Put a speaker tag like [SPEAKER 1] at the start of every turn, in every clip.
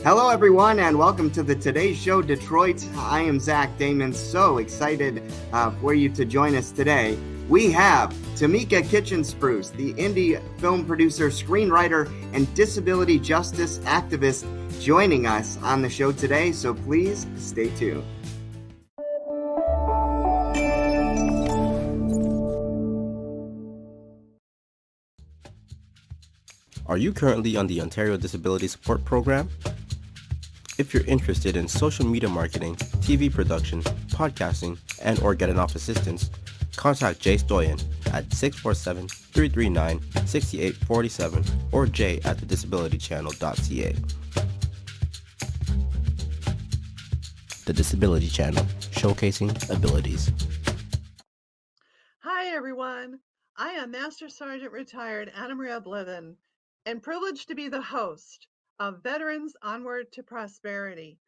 [SPEAKER 1] Hello, everyone, and welcome to the Today Show Detroit. I am Zach Damon. So excited for you to join us today. We have Tameka Citchen-Spruce, the indie film producer, screenwriter, and disability justice activist, joining us on the show today. So please stay tuned.
[SPEAKER 2] Are you currently on the Ontario Disability Support Program? If you're interested in social media marketing, TV production, podcasting, and or getting off assistance, contact Jay Stoyan at 647-339-6847 or jay@thedisabilitychannel.ca. The Disability Channel, showcasing abilities.
[SPEAKER 3] Hi, everyone. I am Master Sergeant Retired Anna Maria Blevin and privileged to be the host of Veterans Onward to Prosperity.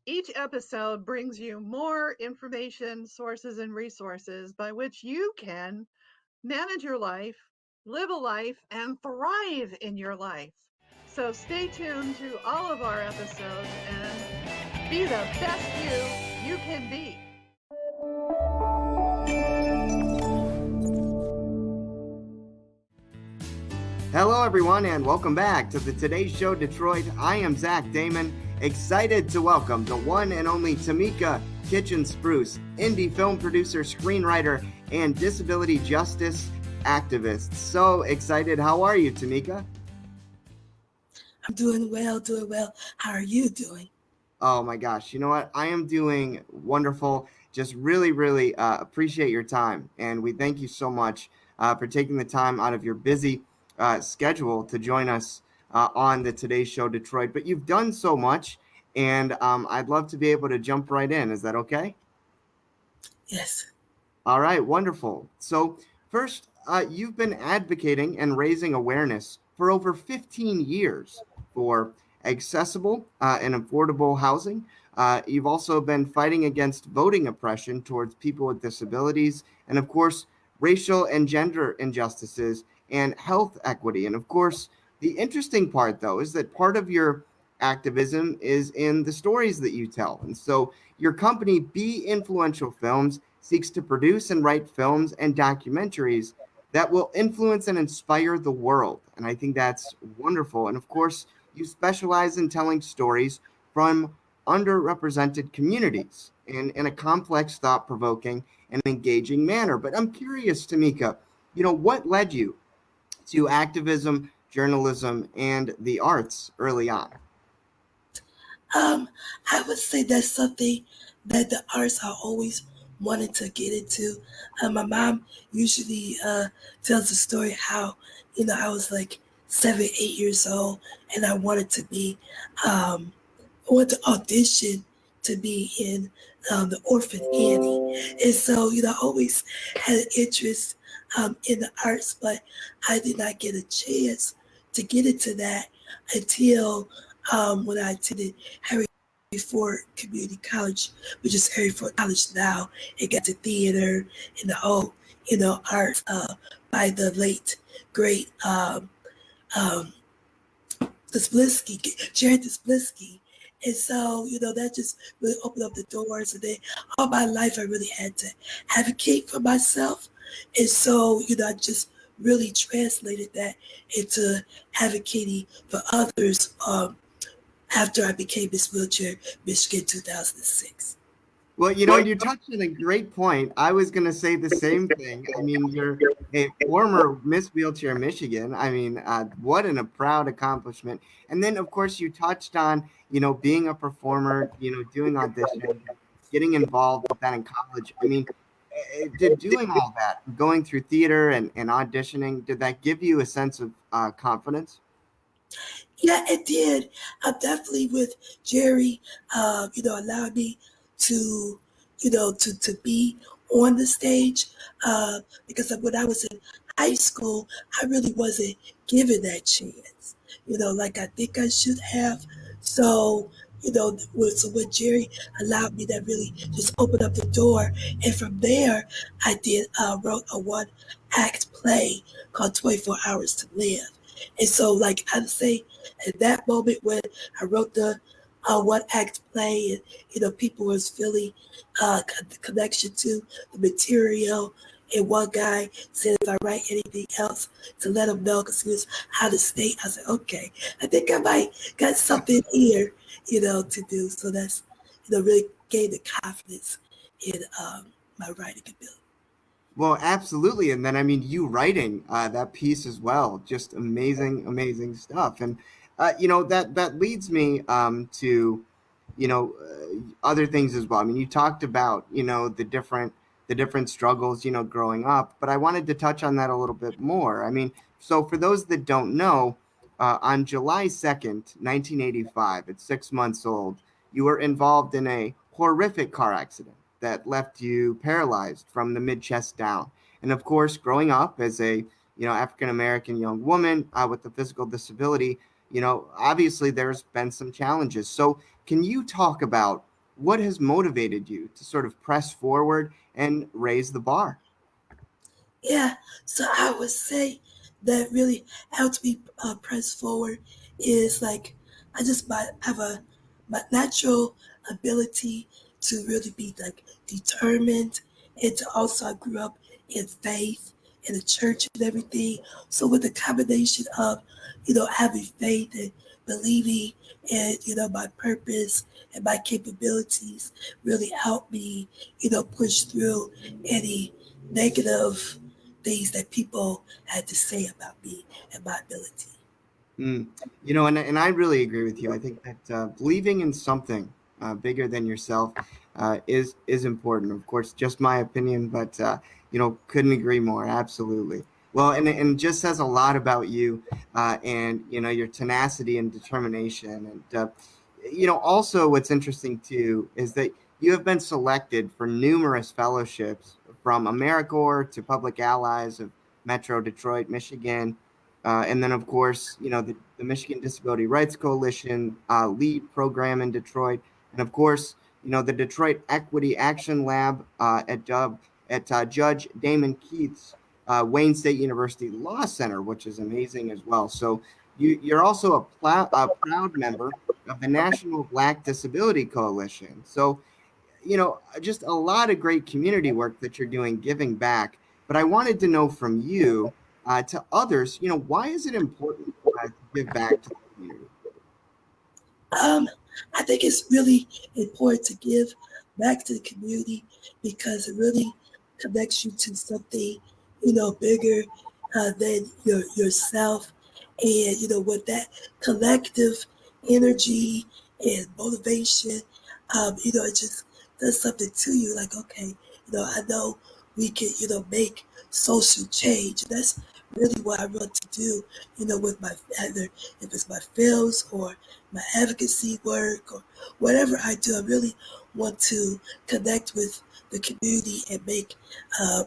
[SPEAKER 3] Each episode brings you more information, sources, and resources by which you can manage your life, live a life, and thrive in your life. So stay tuned to all of our episodes and be the best you can be.
[SPEAKER 1] Hello, everyone, and welcome back to the Today Show Detroit. I am Zach Damon, excited to welcome the one and only Tameka Citchen-Spruce, indie film producer, screenwriter, and disability justice activist. So excited. How are you, Tameka?
[SPEAKER 4] I'm doing well. How are you doing?
[SPEAKER 1] Oh my gosh. You know what? I am doing wonderful. Just really appreciate your time. And we thank you so much for taking the time out of your busy schedule to join us on the Today Show Detroit. But you've done so much, and I'd love to be able to jump right in. Is that okay?
[SPEAKER 4] Yes.
[SPEAKER 1] All right, wonderful. So first, you've been advocating and raising awareness for over 15 years for accessible and affordable housing. You've also been fighting against voting oppression towards people with disabilities, and of course, racial and gender injustices and health equity. And of course, the interesting part, though, is that part of your activism is in the stories that you tell. And so your company, Be Influential Films, seeks to produce and write films and documentaries that will influence and inspire the world. And I think that's wonderful. And of course, you specialize in telling stories from underrepresented communities in a complex, thought-provoking, and engaging manner. But I'm curious, Tameka, what led you to activism, journalism, and the arts early on?
[SPEAKER 4] I would say that's something that the arts I always wanted to get into. My mom usually tells the story how, I was like 7, 8 years old, and I wanted to audition to be in the Orphan Annie. And so, I always had an interest in the arts, but I did not get a chance to get into that until when I attended Harry Ford Community College, which is Harry Ford College now. It got to theater and the whole, arts by the late, great Jared Disbliski. And so, that just really opened up the doors. And then all my life, I really had to advocate for myself. And so, I just really translated that into advocating for others after I became Miss Wheelchair Michigan 2006.
[SPEAKER 1] Well, you touched on a great point. I was going to say the same thing. I mean, you're a former Miss Wheelchair Michigan. I mean, what a proud accomplishment. And then, of course, you touched on, being a performer, doing auditions, getting involved with that in college. I mean, did doing all that, going through theater and auditioning, did that give you a sense of confidence?
[SPEAKER 4] Yeah, it did. I'm definitely with Jerry, allowed me to, to be on the stage because when I was in high school, I really wasn't given that chance, like I think I should have. So, so when Jerry allowed me, that really just opened up the door. And from there, I wrote a one-act play called 24 Hours to Live. And so, like I say, at that moment when I wrote the one act play, and people was feeling the connection to the material. And one guy said if I write anything else to let him know because he was out of state. I said, okay, I think I might got something here, to do. So that's, really gave the confidence in my writing ability.
[SPEAKER 1] Well, absolutely. And then, I mean, you writing that piece as well, just amazing, amazing stuff. And, that leads me to, other things as well. I mean, you talked about, the different struggles, growing up, but I wanted to touch on that a little bit more. I mean, so for those that don't know, on July 2nd, 1985, at 6 months old, you were involved in a horrific car accident that left you paralyzed from the mid chest down. And of course, growing up as a African American young woman with a physical disability, obviously there's been some challenges. So, can you talk about what has motivated you to sort of press forward and raise the bar?
[SPEAKER 4] Yeah, so I would say that really helped me press forward is like I just have my natural ability to really be like determined, and to also I grew up in faith in the church and everything. So with the combination of having faith and believing and my purpose and my capabilities really helped me push through any negative things that people had to say about me and my ability.
[SPEAKER 1] Mm. And I really agree with you. I think that believing in something bigger than yourself is important. Of course, just my opinion, but couldn't agree more. Absolutely. Well, and just says a lot about you, and your tenacity and determination. And also what's interesting too is that you have been selected for numerous fellowships from AmeriCorps to Public Allies of Metro Detroit, Michigan. And then, of course, the Michigan Disability Rights Coalition lead program in Detroit. And of course, the Detroit Equity Action Lab at Judge Damon Keith's Wayne State University Law Center, which is amazing as well. So you're also a proud member of the National Black Disability Coalition. So, just a lot of great community work that you're doing, giving back. But I wanted to know from you to others, why is it important to give back to the community?
[SPEAKER 4] I think it's really important to give back to the community because it really connects you to something, bigger than yourself. And, with that collective energy and motivation, it just does something to you. Like, okay, I know we can, make social change. And that's really what I want to do, with my, either if it's my films or my advocacy work or whatever I do. I really want to connect with the community and make an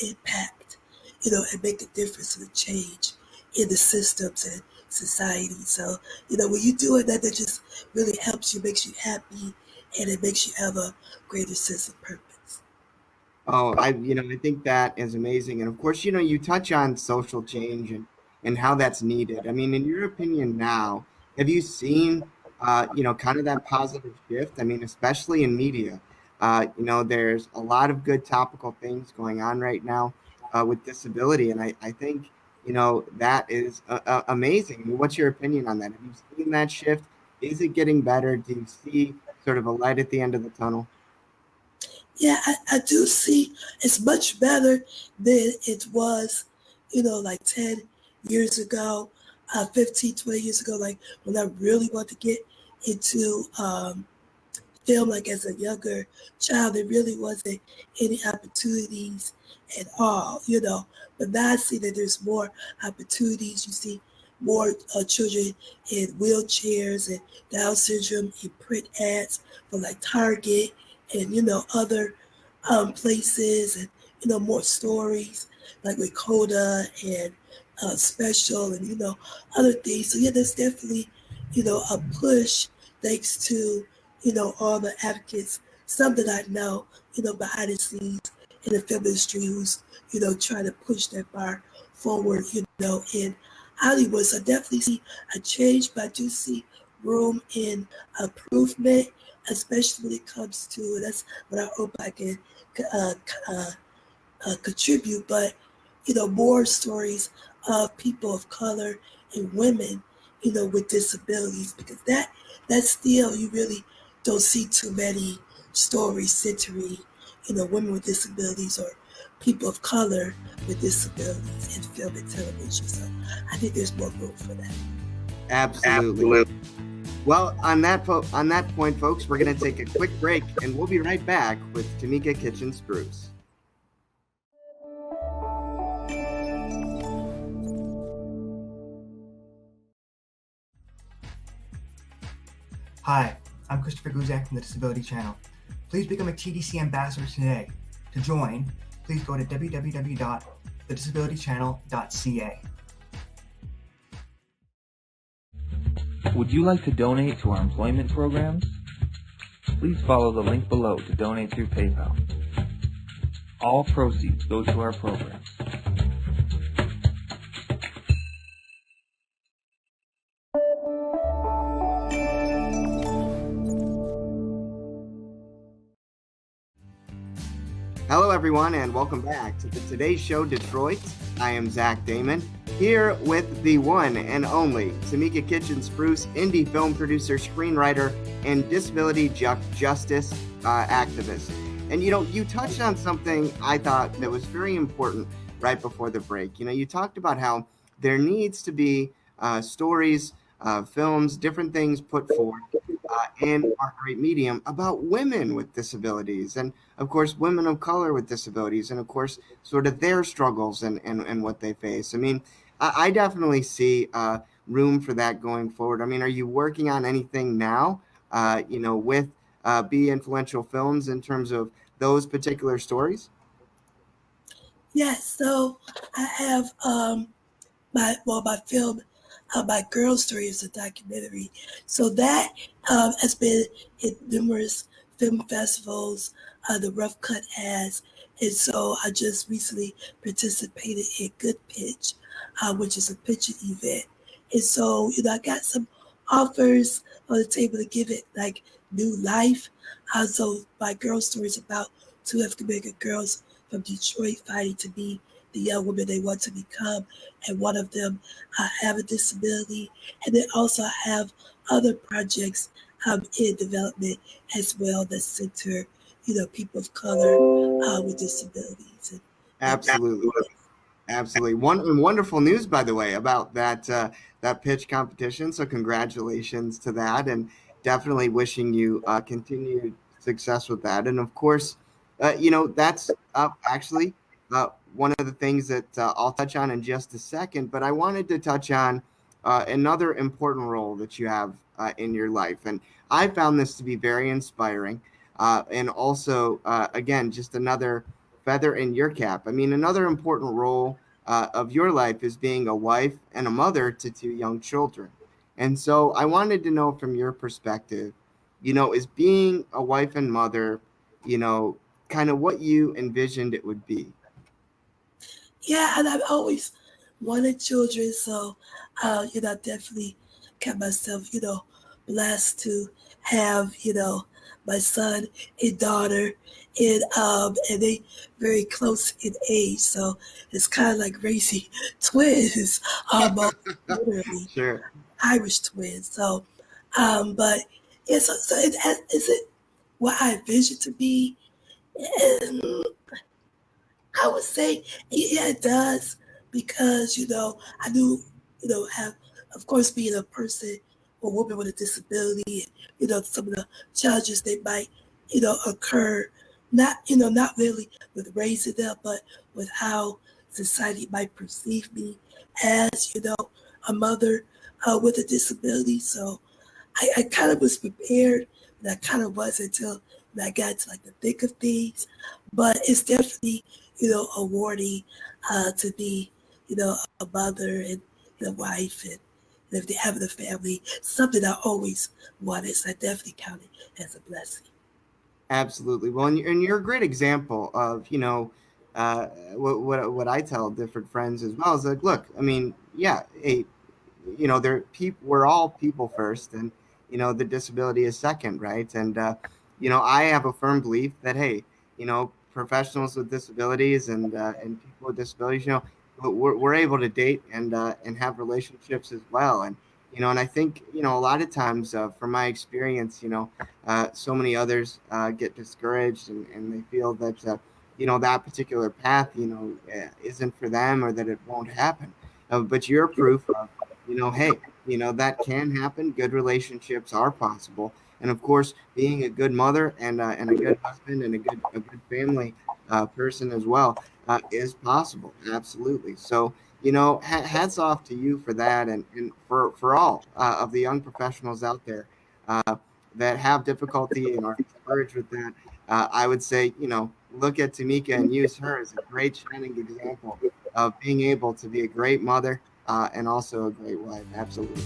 [SPEAKER 4] impact, and make a difference and a change in the systems and society. So, when you do it, that just really helps you, makes you happy, and it makes you have a greater sense of purpose.
[SPEAKER 1] Oh, I think that is amazing. And of course, you touch on social change and how that's needed. I mean, in your opinion now, have you seen, kind of that positive shift? I mean, especially in media. There's a lot of good topical things going on right now with disability. And I think, that is amazing. I mean, what's your opinion on that? Have you seen that shift? Is it getting better? Do you see sort of a light at the end of the tunnel?
[SPEAKER 4] Yeah, I do see it's much better than it was, like 10 years ago, 15, 20 years ago, like when I really want to get into film, like as a younger child, there really wasn't any opportunities at all, But now I see that there's more opportunities. You see more children in wheelchairs and Down syndrome in print ads for like Target and other places, and more stories like with Coda and Special and other things. So yeah, there's definitely a push thanks to all the advocates, some that I know behind the scenes in the film industry who's trying to push that bar forward in Hollywood. So I definitely see a change, but I do see room in improvement, especially when it comes to, and that's what I hope I can uh, uh, contribute, but more stories of people of color and women, with disabilities, because that's still, you really don't see too many stories centering, women with disabilities or people of color with disabilities in film and television. So I think there's more room for that.
[SPEAKER 1] Absolutely. Well, on that point, folks, we're going to take a quick break, and we'll be right back with Tameka Citchen-Spruce.
[SPEAKER 5] Hi, I'm Christopher Guzak from the Disability Channel. Please become a TDC ambassador today. To join, please go to www.thedisabilitychannel.ca.
[SPEAKER 6] Would you like to donate to our employment programs? Please follow the link below to donate through PayPal. All proceeds go to our programs.
[SPEAKER 1] Hello, everyone, and welcome back to the Today Show Detroit. I am Zach Damon, here with the one and only Tameka Citchen-Spruce, indie film producer, screenwriter, and disability justice activist. And, you touched on something I thought that was very important right before the break. You talked about how there needs to be stories, films, different things put forward in our great medium about women with disabilities, and of course women of color with disabilities, and of course sort of their struggles and what they face. I mean, I definitely see room for that going forward. I mean, are you working on anything now with Be Influential Films in terms of those particular stories?
[SPEAKER 4] Yes, so I have my film, My Girl Story is a documentary. So that has been in numerous film festivals, the Rough Cut has. And so I just recently participated in Good Pitch, which is a pitching event. And so, I got some offers on the table to give it like new life. So My Girl Story is about two African American girls from Detroit fighting to be the young women they want to become, and one of them have a disability. And then also I have other projects in development as well that center, people of color with disabilities.
[SPEAKER 1] Absolutely. Absolutely. Wonderful news, by the way, about that pitch competition. So congratulations to that, and definitely wishing you continued success with that. And of course, that's actually one of the things that I'll touch on in just a second. But I wanted to touch on another important role that you have in your life, and I found this to be very inspiring, and also again, just another feather in your cap. I mean, another important role of your life is being a wife and a mother to two young children. And so I wanted to know from your perspective, is being a wife and mother, kind of what you envisioned it would be?
[SPEAKER 4] Yeah, and I've always wanted children, so definitely kept myself, blessed to have, my son and daughter, and they very close in age, so it's kind of like raising twins, almost literally
[SPEAKER 1] Sure.
[SPEAKER 4] Irish twins. So, but yeah, so is it what I envisioned to be? And I would say, yeah, it does, because, I do, have, of course, being a person or woman with a disability, and, some of the challenges that might, occur, not really with raising them, but with how society might perceive me as, a mother with a disability. So I kind of was prepared, and I kind of was until I got to like the thick of things. But it's definitely, awarding to be, a mother and a wife, and if they have a family, something I always wanted. So I definitely count it as a blessing.
[SPEAKER 1] Absolutely. Well, and you're a great example of, what I tell different friends as well is like, look, I mean, yeah, hey, they're people. We're all people first, and the disability is second, right? And I have a firm belief that, hey, professionals with disabilities and people with disabilities, we're able to date and have relationships as well. And I think a lot of times, from my experience, so many others get discouraged and they feel that that particular path isn't for them, or that it won't happen. But you're proof of hey, that can happen. Good relationships are possible. And of course, being a good mother and a good husband and a good family person as well is possible. Absolutely. So, hats off to you for that, and for all of the young professionals out there that have difficulty and are discouraged with that. I would say, look at Tameka and use her as a great shining example of being able to be a great mother and also a great wife. Absolutely.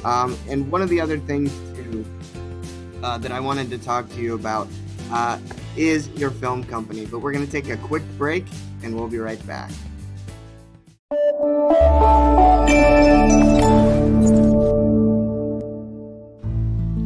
[SPEAKER 1] And one of the other things too that I wanted to talk to you about is your film company. But we're going to take a quick break and we'll be right back.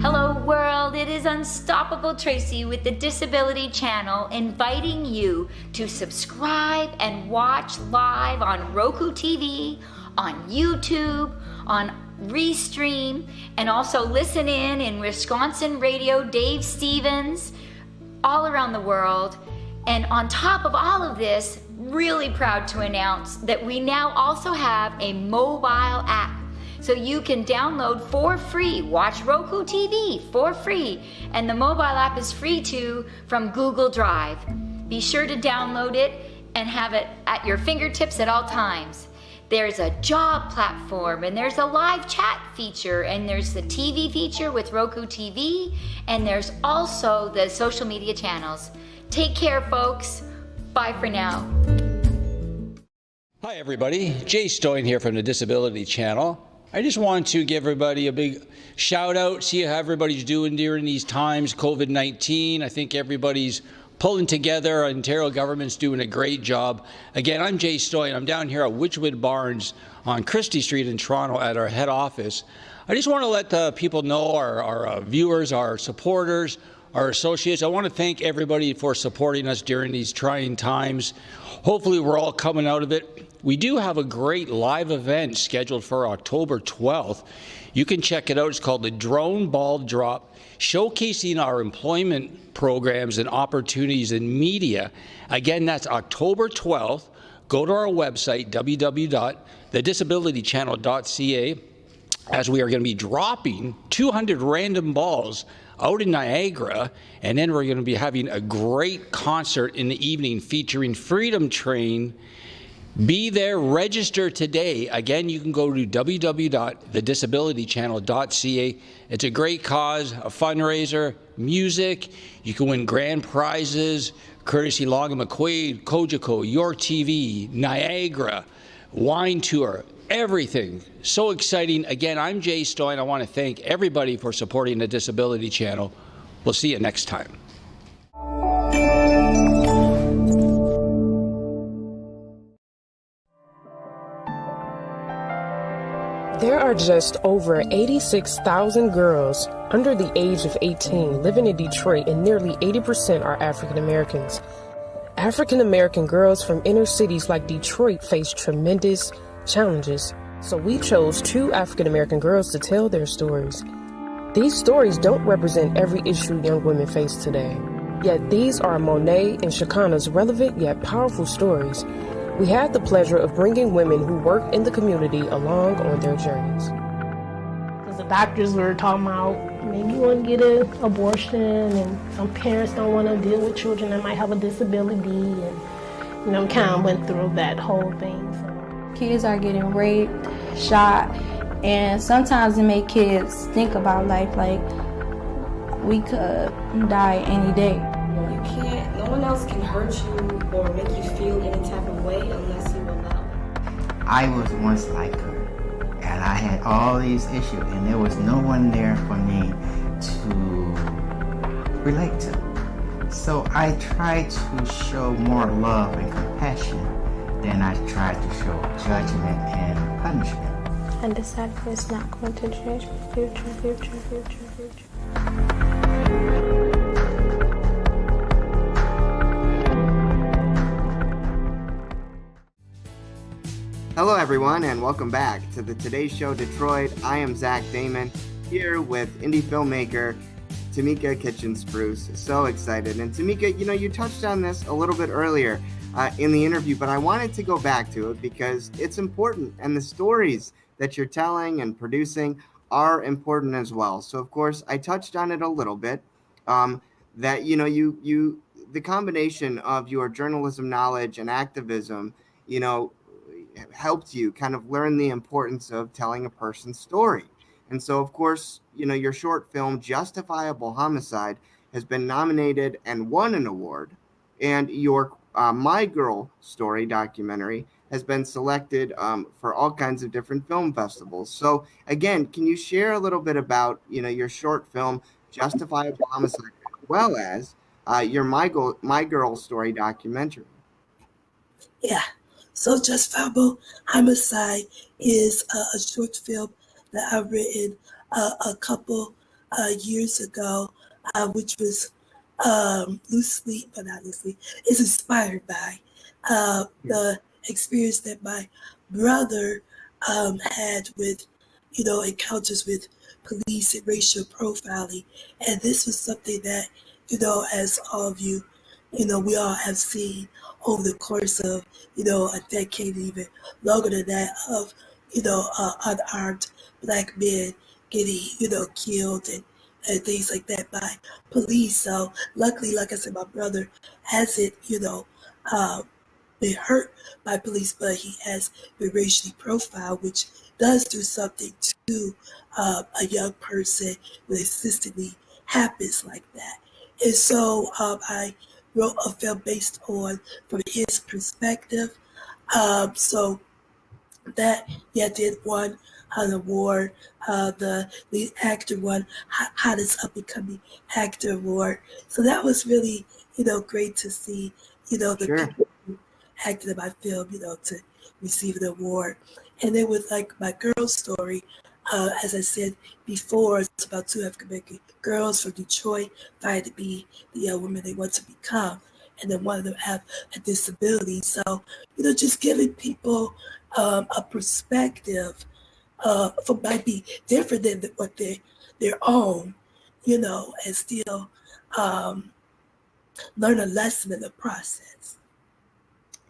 [SPEAKER 7] Hello world, it is Unstoppable Tracy with the Disability Channel, inviting you to subscribe and watch live on Roku TV, on YouTube, on Restream, and also listen in Wisconsin Radio, Dave Stevens, all around the world. And on top of all of this, really proud to announce that we now also have a mobile app. So you can download for free, watch Roku TV for free, and the mobile app is free too from Google Drive. Be sure to download it and have it at your fingertips at all times. There's a job platform, and there's a live chat feature, and there's the TV feature with Roku TV, and there's also the social media channels. Take care, folks. Bye for now.
[SPEAKER 8] Hi, everybody. Jay Stoyan here from the Disability Channel. I just want to give everybody a big shout out, see how everybody's doing during these times, COVID-19. I think everybody's pulling together. Ontario government's doing a great job. Again, I'm Jay Stoyan. I'm down here at Witchwood Barns on Christie Street in Toronto at our head office. I just want to let the people know, our viewers, our supporters, our associates, I want to thank everybody for supporting us during these trying times. Hopefully we're all coming out of it. We do have a great live event scheduled for October 12th. You can check it out. It's called the Drone Ball Drop, showcasing our employment programs and opportunities in media. Again, that's October 12th. Go to our website, www.thedisabilitychannel.ca, as we are going to be dropping 200 random balls out in Niagara, and then we're going to be having a great concert in the evening featuring Freedom Train. Be there, register today. Again, you can go to www.thedisabilitychannel.ca. It's a great cause, a fundraiser, music. You can win grand prizes, courtesy Long and McQuaid, Kojako, York TV, Niagara, wine tour, everything. So exciting. Again, I'm Jay Stoyan. I want to thank everybody for supporting the Disability Channel. We'll see you next time.
[SPEAKER 9] There are just over 86,000 girls under the age of 18 living in Detroit, and nearly 80% are African Americans. African American girls from inner cities like Detroit face tremendous challenges, so we chose 2 African American girls to tell their stories. These stories don't represent every issue young women face today, yet these are Monet and Shakana's relevant yet powerful stories. We had the pleasure of bringing women who work in the community along on their journeys.
[SPEAKER 10] Because the doctors were talking about maybe you want to get an abortion, and some parents don't want to deal with children that might have a disability, and kind of went through that whole thing. So.
[SPEAKER 11] Kids are getting raped, shot, and sometimes it make kids think about life like we could die any day.
[SPEAKER 12] No one else can hurt you or make you feel any type of way unless you allow it.
[SPEAKER 13] I was once like her, and I had all these issues, and there was no one there for me to relate to. So I tried to show more love and compassion than I tried to show judgment and punishment.
[SPEAKER 10] and decided it's not going to change my future.
[SPEAKER 1] Hello, everyone, and welcome back to the Today Show Detroit. I am Zach Damon, here with indie filmmaker Tameka Citchen-Spruce. So excited. And Tameka, you touched on this a little bit earlier in the interview, but I wanted to go back to it because it's important, and the stories that you're telling and producing are important as well. So, of course, I touched on it a little bit, that, the combination of your journalism knowledge and activism, helped you kind of learn the importance of telling a person's story. And so, of course, your short film, Justifiable Homicide, has been nominated and won an award. And your My Girl story documentary has been selected for all kinds of different film festivals. So, again, can you share a little bit about, your short film, Justifiable Homicide, as well as your My Girl story documentary?
[SPEAKER 4] Yeah. So Justifiable Homicide is a short film that I've written a couple years ago, which was loosely, but not loosely, is inspired by the experience that my brother had with, encounters with police and racial profiling. And this was something that, as all of you, we all have seen over the course of, a decade, even longer than that, of, unarmed Black men getting, killed and things like that by police. So luckily, like I said, my brother hasn't, been hurt by police, but he has been racially profiled, which does do something to a young person when it consistently happens like that. And so I wrote a film based on from his perspective. So that did won an award. The lead actor won hottest up and coming actor award. So that was really great to see the people who acted in my film to receive an award. And then with like My Girl story, as I said before, it's about two African American girls from Detroit fighting to be the women they want to become, and then one of them have a disability. So, just giving people a perspective for might be different than what their own, and still learn a lesson in the process.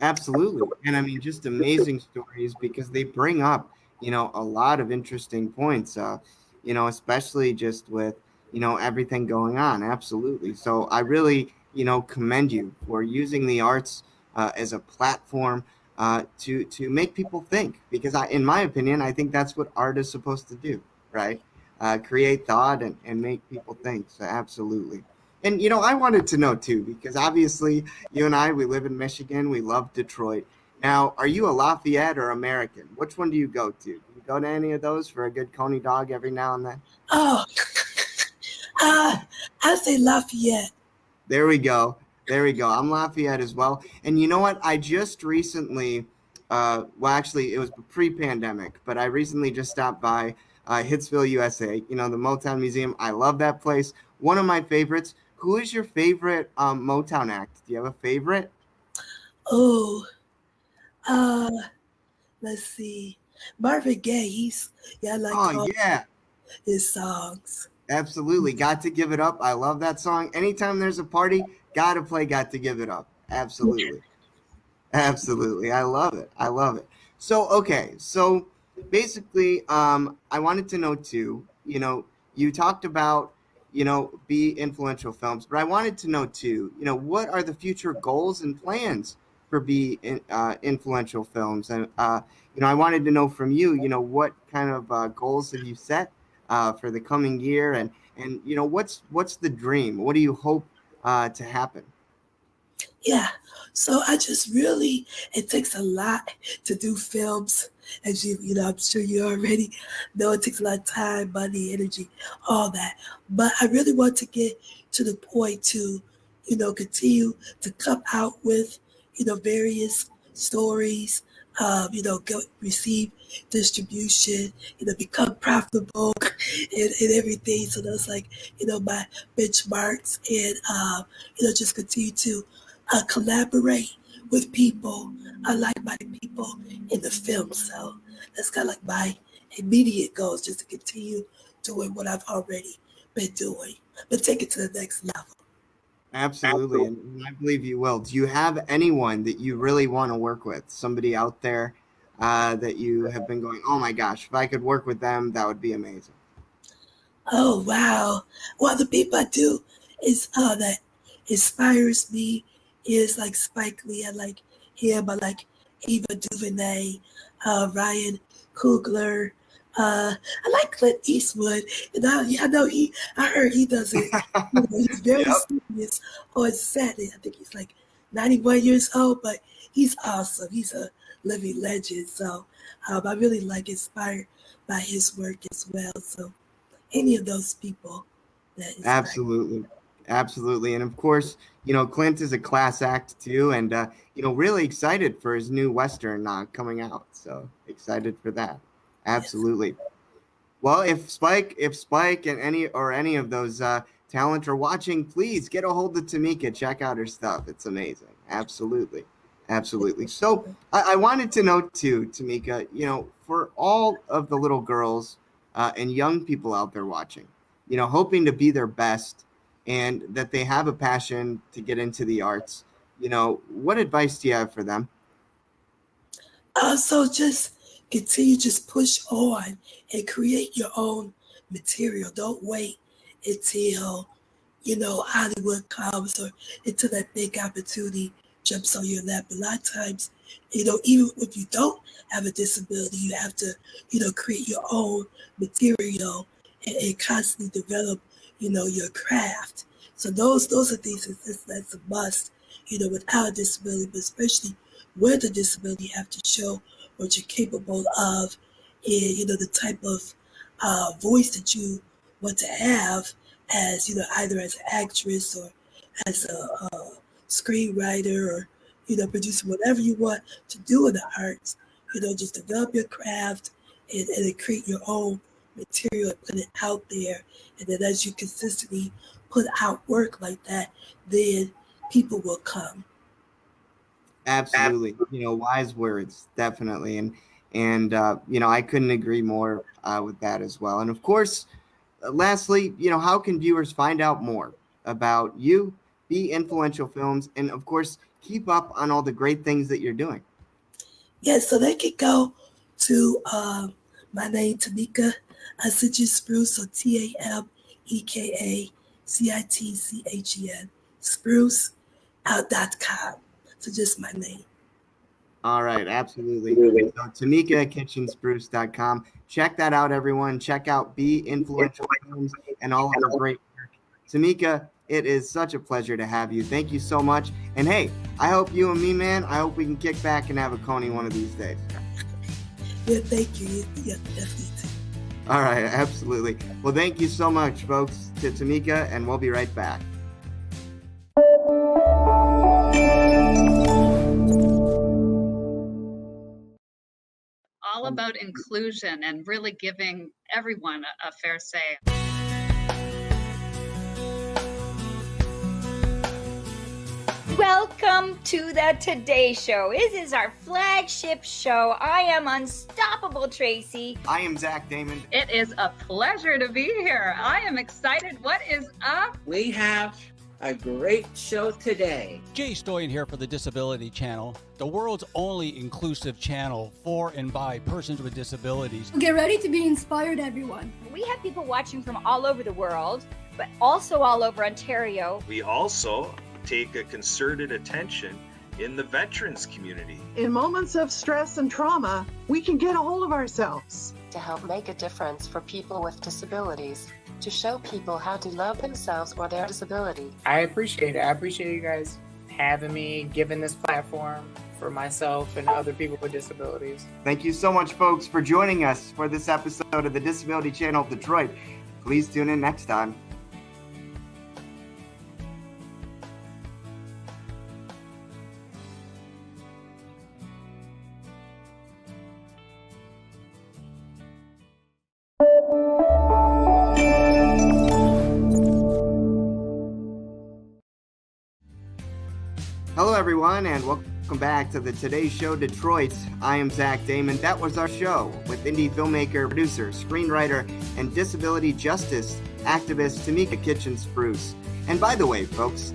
[SPEAKER 1] Absolutely. And I mean, just amazing stories because they bring up, a lot of interesting points, especially just with, everything going on. Absolutely. So I really, commend you for using the arts as a platform to make people think, because in my opinion, I think that's what art is supposed to do, right? Create thought and make people think. So absolutely. And, I wanted to know too, because obviously you and I, we live in Michigan. We love Detroit. Now, are you a Lafayette or American? Which one do you go to? Do you go to any of those for a good Coney dog every now and then?
[SPEAKER 4] Oh, I say Lafayette.
[SPEAKER 1] There we go. I'm Lafayette as well. And you know what? I just recently, actually, it was pre-pandemic, but I recently just stopped by Hitsville, USA, the Motown Museum. I love that place. One of my favorites. Who is your favorite Motown act? Do you have a favorite?
[SPEAKER 4] Oh, let's see. Marvin Gaye. I like all his songs.
[SPEAKER 1] Absolutely. Got to Give It Up. I love that song. Anytime there's a party, gotta play Got to Give It Up. Absolutely. Absolutely. I love it. So, okay. So basically, I wanted to know too, you talked about, be influential films, but I wanted to know too, what are the future goals and plans for be influential films? And, I wanted to know from you, what kind of goals have you set for the coming year, and what's the dream? What do you hope to happen?
[SPEAKER 4] Yeah, so I just really, it takes a lot to do films, as I'm sure you already know. It takes a lot of time, money, energy, all that. But I really want to get to the point to, continue to come out with, various stories, receive distribution, become profitable and everything. So that's like, my benchmarks and, just continue to collaborate with people, like-minded people in the film. So that's kind of like my immediate goals, just to continue doing what I've already been doing, but take it to the next level.
[SPEAKER 1] Absolutely, and I believe you will. Do you have anyone that you really want to work with? Somebody out there that you have been going, oh my gosh, if I could work with them, that would be amazing.
[SPEAKER 4] Oh wow! Well, the people I do is that inspires me is like Spike Lee. I like him. I like Ava DuVernay, Ryan Coogler. I like Clint Eastwood, and I know I heard he does it. He's very serious on set. I think he's like 91 years old, but he's awesome. He's a living legend. So I really inspired by his work as well. So any of those people that is
[SPEAKER 1] Absolutely, and of course, Clint is a class act too, and really excited for his new Western coming out. So excited for that. Absolutely. Yes. Well, if Spike and any of those talent are watching, please get a hold of Tameka. Check out her stuff. It's amazing. Absolutely. So I wanted to know too, Tameka, for all of the little girls and young people out there watching, hoping to be their best and that they have a passion to get into the arts, what advice do you have for them?
[SPEAKER 4] So just continue, just push on and create your own material. Don't wait until, Hollywood comes or until that big opportunity jumps on your lap. A lot of times, even if you don't have a disability, you have to, create your own material and constantly develop, your craft. So those are things that's a must, without a disability, but especially with a disability, you have to show what you're capable of and, the type of voice that you want to have as, either as an actress or as a screenwriter or, producer, whatever you want to do in the arts, just develop your craft and create your own material and put it out there. And then as you consistently put out work like that, then people will come.
[SPEAKER 1] Absolutely. Wise words, definitely. And I couldn't agree more with that as well. And of course, lastly, how can viewers find out more about you, Be Influential Films, and of course, keep up on all the great things that you're doing?
[SPEAKER 4] Yeah, so they can go to my name, Tameka Citchen-Spruce, so TAMEKACITCHEN, Spruce.com. So just my name.
[SPEAKER 1] All right, absolutely. So TamekaCitchen-Spruce.com. Check that out, everyone. Check out Be Influential Films and all of her great work. Tameka, it is such a pleasure to have you. Thank you so much. And hey, I hope you and me, man, I hope we can kick back and have a Coney one of these days.
[SPEAKER 4] Yeah, thank you. Yeah, definitely.
[SPEAKER 1] All right, absolutely. Well, thank you so much, folks, to Tameka, and we'll be right back.
[SPEAKER 14] All about inclusion and really giving everyone a fair say.
[SPEAKER 7] Welcome to the Today Show. This is our flagship show. I am Unstoppable Tracy.
[SPEAKER 1] I am Zach Damon.
[SPEAKER 14] It is a pleasure to be here. I am excited. What is up?
[SPEAKER 15] We have a great show today.
[SPEAKER 8] Jay Stoyan here for the Disability Channel, the world's only inclusive channel for and by persons with disabilities.
[SPEAKER 16] Get ready to be inspired, everyone.
[SPEAKER 7] We have people watching from all over the world, but also all over Ontario.
[SPEAKER 17] We also take a concerted attention in the veterans community.
[SPEAKER 3] In moments of stress and trauma, we can get a hold of ourselves.
[SPEAKER 18] To help make a difference for people with disabilities, to show people how to love themselves or their disability.
[SPEAKER 19] I appreciate it. I appreciate you guys having me, giving this platform for myself and other people with disabilities.
[SPEAKER 1] Thank you so much, folks, for joining us for this episode of the Disability Channel of Detroit. Please tune in next time. Hello, everyone, and welcome back to the Today Show Detroit. I am Zach Damon. That was our show with indie filmmaker, producer, screenwriter, and disability justice activist Tameka Citchen-Spruce. And by the way, folks,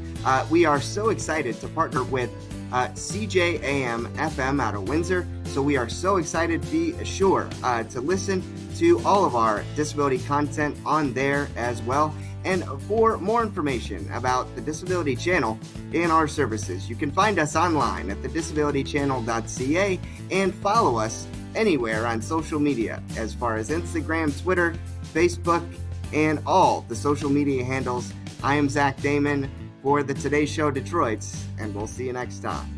[SPEAKER 1] we are so excited to partner with CJAM FM out of Windsor. So we are so excited. Be sure to listen to all of our disability content on there as well. And for more information about the Disability Channel and our services, you can find us online at thedisabilitychannel.ca and follow us anywhere on social media as far as Instagram, Twitter, Facebook, and all the social media handles. I am Zach Damon for the Today Show Detroit, and we'll see you next time.